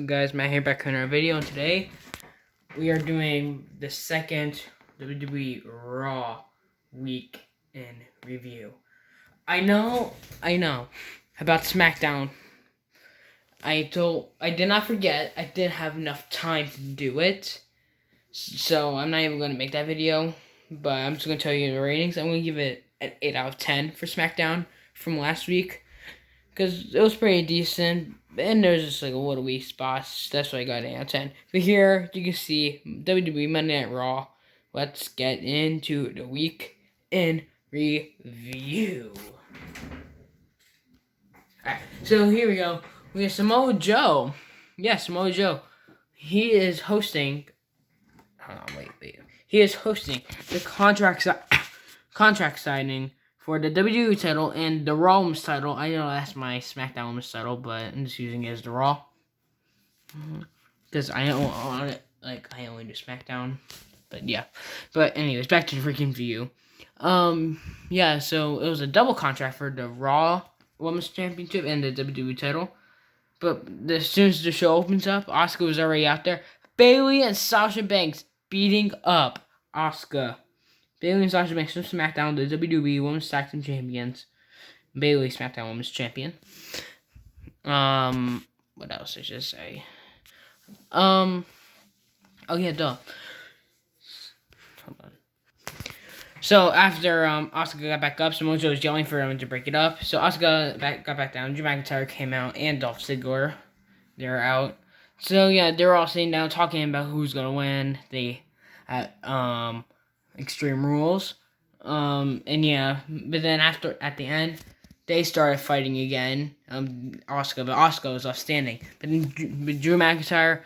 Guys, Matt here back on our video, and today we are doing the second WWE Raw week in review. I know about SmackDown. I did not forget. I didn't have enough time to do it, so I'm not even going to make that video. But I'm just going to tell you the ratings. I'm going to give it an 8 out of 10 for SmackDown from last week, because it was pretty decent. And there's just like a little weak spots. That's why I got an 8 out of 10. But here you can see WWE Monday Night Raw. Let's get into the week in review. Alright, so here we go. We have Samoa Joe. Yeah, Samoa Joe. He is hosting. Hold on, wait. He is hosting the contract signing for the WWE title and the Raw Women's title. I know that's my SmackDown Women's title, but I'm just using it as the Raw. Because I don't want it, like, I only do SmackDown. But yeah. But anyways, back to the freaking view. Yeah, so it was a double contract for the Raw Women's Championship and the WWE title. But as soon as the show opens up, Asuka was already out there. Bayley and Sasha Banks beating up Asuka. Bayley and Sasha Banks from SmackDown, the WWE Women's Tag Team Champions. Bayley, SmackDown Women's Champion. What else I should say? Oh yeah, duh. Hold on. So after Asuka got back up, Samoa Joe was yelling for him to break it up. So Asuka got back down. Drew McIntyre came out, and Dolph Ziggler. They're out. So yeah, they're all sitting down talking about who's gonna win. They Extreme Rules. And yeah, but then at the end, they started fighting again. Asuka was left standing. But Drew McIntyre,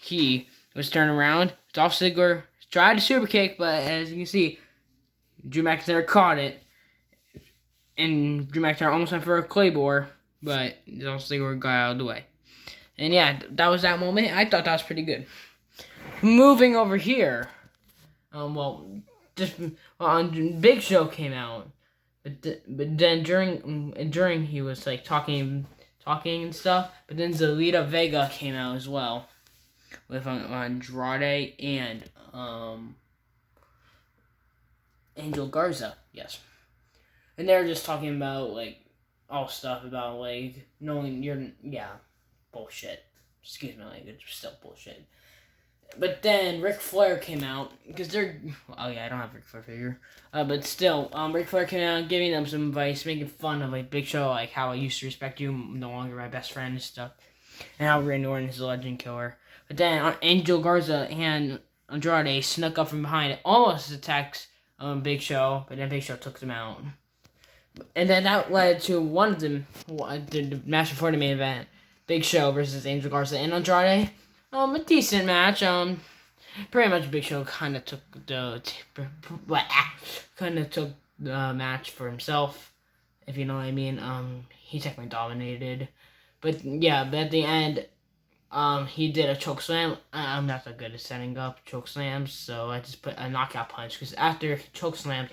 he was turned around. Dolph Ziggler tried a super kick, but as you can see, Drew McIntyre caught it. And Drew McIntyre almost went for a Claymore, but Dolph Ziggler got out of the way. And yeah, that was that moment. I thought that was pretty good. Moving over here. Big Show came out, but then during he was like talking and stuff. But then Zelina Vega came out as well with Andrade and Angel Garza. Yes, and they were just talking about like all stuff about like knowing bullshit. Excuse my language, still bullshit. But then Ric Flair came out, because they're... Oh yeah, I don't have Ric Flair figure. But still, Ric Flair came out giving them some advice, making fun of like Big Show, like how I used to respect you, no longer my best friend and stuff. And how Randy Orton is a legend killer. But then Angel Garza and Andrade snuck up from behind and almost attacked Big Show, but then Big Show took them out. And then that led to one of them, the match before the main event, Big Show versus Angel Garza and Andrade. A decent match. Pretty much Big Show kind of took the match for himself, if you know what I mean. He technically dominated, but yeah. But at the end, he did a choke slam. I'm not that good at setting up choke slams, so I just put a knockout punch. Because after he choke slammed,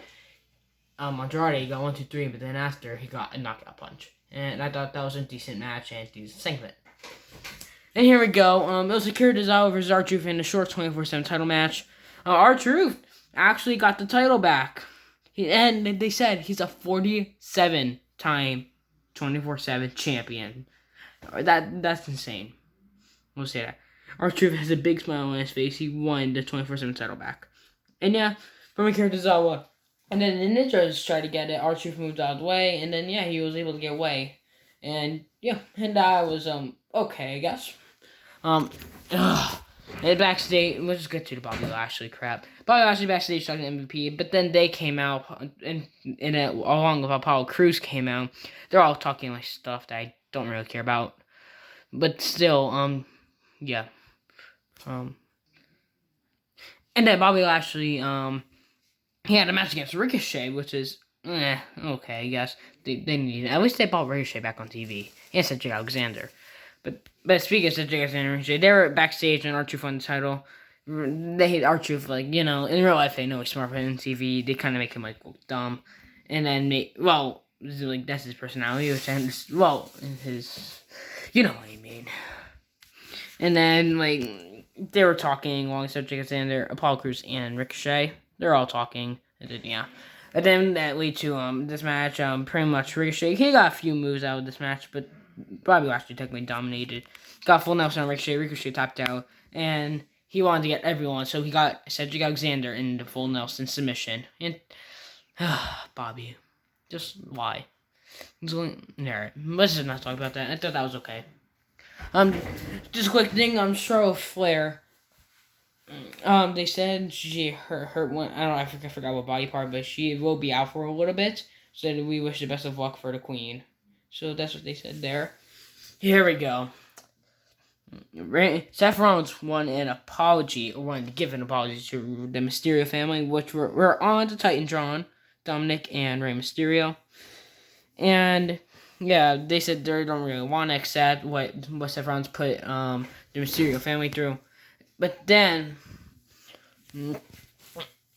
Andrade got 1, 2, 3, but then after he got a knockout punch, and I thought that was a decent match and a decent segment. And here we go. It was Akira Tozawa versus R-Truth in a short 24/7 title match. R-Truth actually got the title back. And they said he's a 47-time 24/7 champion. That's insane. We'll say that. R-Truth has a big smile on his face. He won the 24/7 title back. And yeah, from Akira Tozawa. And then the Ninjas tried to get it. R-Truth moved out of the way. And then, yeah, he was able to get away. And, yeah, and that was, okay, I guess. And backstage, let's just get to the Bobby Lashley crap. Bobby Lashley backstage talking to MVP, but then they came out, along with Apollo Crews came out. They're all talking like stuff that I don't really care about. But still, yeah. And then Bobby Lashley, he had a match against Ricochet, which is, okay, I guess. They need it. At least they brought Ricochet back on TV. And Cedric Alexander. But speaking of Cedric Alexander and Ricochet, they were backstage and R-Truth won the title. They hate R-Truth, like, you know, in real life they know he's smart, but on TV, they kind of make him, like, look dumb. And then, that's his personality, which his, you know what I mean. And then, like, they were talking along Cedric Alexander, Apollo Crews, and Ricochet. They're all talking. And then, yeah. And then that lead to this match. Pretty much Ricochet. He got a few moves out of this match, but Bobby Lashley technically dominated. Got full Nelson on Ricochet. Ricochet tapped out. And he wanted to get everyone, so he got Cedric Alexander into full Nelson submission. And, Bobby. Just why? Alright, let's just not talk about that. I thought that was okay. Just a quick thing, Charlotte Flair. They said she hurt one. I forgot what body part, but she will be out for a little bit. So we wish the best of luck for the Queen. So that's what they said there. Here we go. Seth Rollins wanted to give an apology to the Mysterio family, which were on the Titantron, Dominic and Rey Mysterio. And yeah, they said they don't really want to accept what Seth Rollins put the Mysterio family through. But then,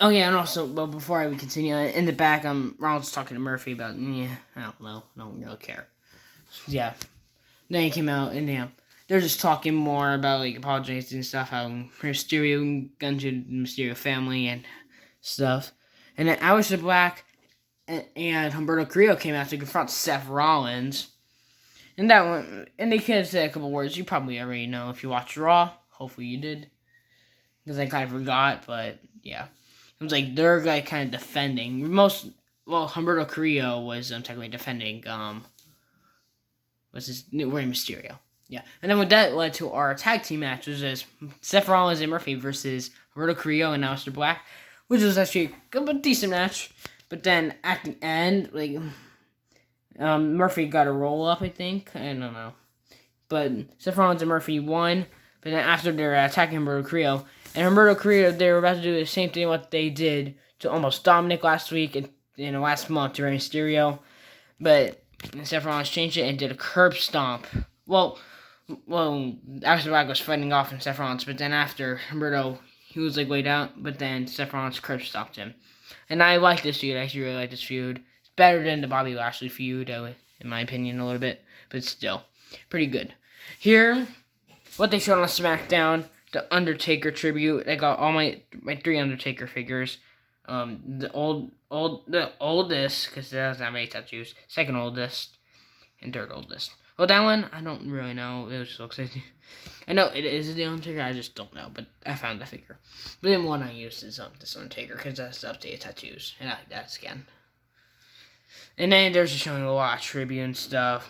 oh yeah, and also, but before I continue, in the back, Rollins talking to Murphy about, I don't know, I don't really care. Yeah, then he came out, and they're just talking more about, like, apologizing and stuff, how Mysterio got to the Mysterio family and stuff. And then Aleister Black and Humberto Carrillo came out to confront Seth Rollins. And that one, and they could have said a couple words you probably already know if you watched Raw. Hopefully you did. Because I kind of forgot, but yeah. It was like they're like kind of defending. Humberto Carrillo was technically defending was his Rey Mysterio. Yeah. And then what that led to our tag team match was Seth Rollins and Murphy versus Humberto Carrillo and Aleister Black, which was actually a decent match. But then at the end, like, Murphy got a roll up, I think. I don't know. But Seth Rollins and Murphy won. But then after they're attacking Humberto Carrillo, and Humberto Carrillo, they were about to do the same thing what they did to almost Dominic last week and last month to Rey Mysterio. But Seth Rollins changed it and did a curb stomp. Well, Aleister Black was fighting off in Seth Rollins, but then after Humberto, he was like laid out, but then Seth Rollins curb stomped him. And I like this feud. I actually really like this feud. It's better than the Bobby Lashley feud, in my opinion, a little bit. But still, pretty good. Here, what they showed on SmackDown, the Undertaker Tribute. I got all my 3 Undertaker figures. The oldest, because it doesn't have any tattoos. Second oldest, and third oldest. Well, that one, I don't really know. It just looks like... I know it is the Undertaker, I just don't know. But I found the figure. But then one I used is this Undertaker, because that's the updated tattoos. And I like that skin. And then there's just showing a lot of tribute and stuff.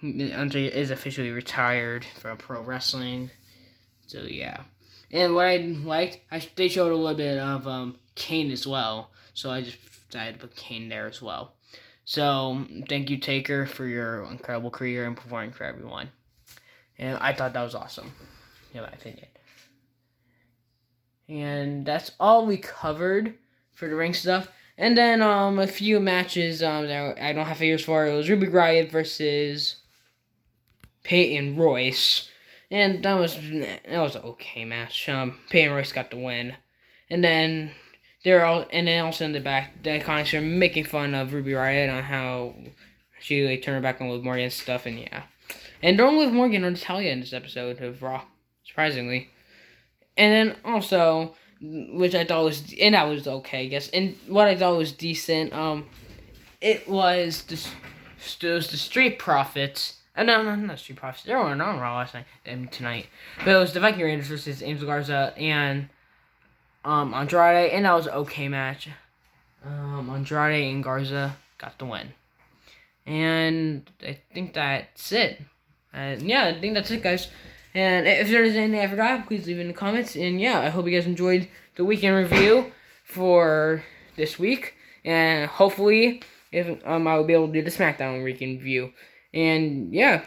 Undertaker is officially retired from pro wrestling. So, yeah. And what I liked, they showed a little bit of Kane as well. So I just decided to put Kane there as well. So, thank you, Taker, for your incredible career and performing for everyone. And I thought that was awesome, in my opinion. And that's all we covered for the ring stuff. And then a few matches that I don't have figures for. It was Ruby Riott versus Peyton Royce. And that was an okay match. Peyton Royce got the win. And then also in the back, the Iconics are making fun of Ruby Riott on how she turned her back on Liv Morgan and stuff, and yeah. And don't Liv Morgan or Natalya in this episode of Raw, surprisingly. And then also, which I thought was, and that was okay, I guess. And what I thought was decent, it was the Street Profits. No, not Street Profits. They weren't on Raw last night tonight. But it was the Viking Raiders versus Angel Garza and Andrade, and that was an okay match. Andrade and Garza got the win. And I think that's it. Yeah, I think that's it, guys. And if there's anything I forgot, please leave it in the comments. And yeah, I hope you guys enjoyed the weekend review for this week. And hopefully, if I will be able to do the SmackDown weekend review. And yeah,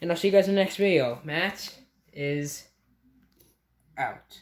and I'll see you guys in the next video. Matt is out.